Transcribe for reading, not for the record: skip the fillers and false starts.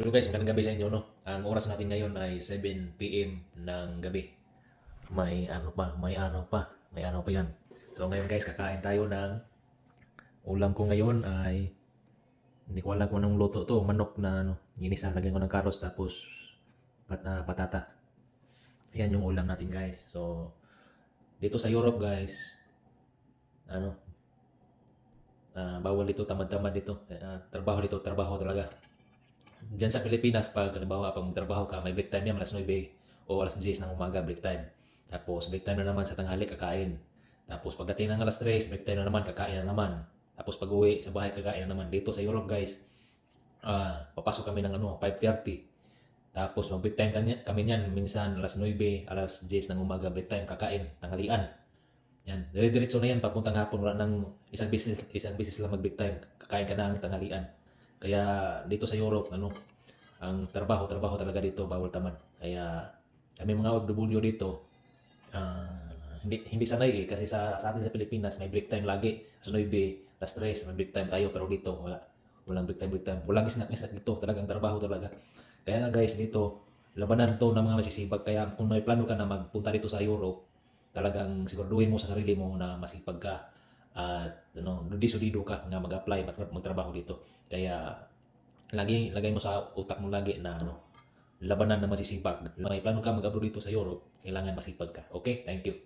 Hello guys, magandang gabi sa inyo, no? Ang oras natin ngayon ay 7 PM ng gabi. May araw pa yan. So ngayon guys, kakain tayo ng ulam ko ngayon ay hindi ko alam kung anong luto to, manok na ano, ginisa, lagyan ko ng karos tapos patata. Yan yung ulam natin guys. So dito sa Europe guys, ano, bawal dito, tamad-tamad dito. Trabaho talaga. Diyan sa Pilipinas, pag halimbawa, pag magtrabaho ka, may break time yan, alas 9 o alas 10 ng umaga, break time. Tapos, break time na naman sa tanghali, kakain. Tapos, pagdating ng alas 3, break time na naman, kakain na naman. Tapos, pag uwi sa bahay, kakain na naman. Dito sa Europe, guys, papasok kami ng 5:30. Tapos, mag-break time kami niyan, minsan alas 9, alas 10 ng umaga, break time, kakain, tanghalian. Yan, dire-diretso na yan, papuntang hapon, wala nang isang beses lang mag-break time, kakain ka na ang tanghalian. Kaya dito sa Europe, ang trabaho talaga dito, bawal tamad. Kaya kami mga OFW dito, hindi sanay kasi sa atin sa Pilipinas may break time lagi. Sa 9, alas 3, may break time tayo, pero dito walang break time. Walang snack dito, talagang trabaho talaga. Kaya nga guys, dito labanan to ng mga masisibag. Kaya kung may plano ka na magpunta dito sa Europe, talagang siguraduhin mo sa sarili mo na masipag ka at sudido ka nga mag-apply, magtrabaho dito. Kaya lagay mo sa utak mo lagi na labanan ng masisipag. May plano ka mag-abroad dito sa Europe, kailangan masipag ka. Okay? Thank you.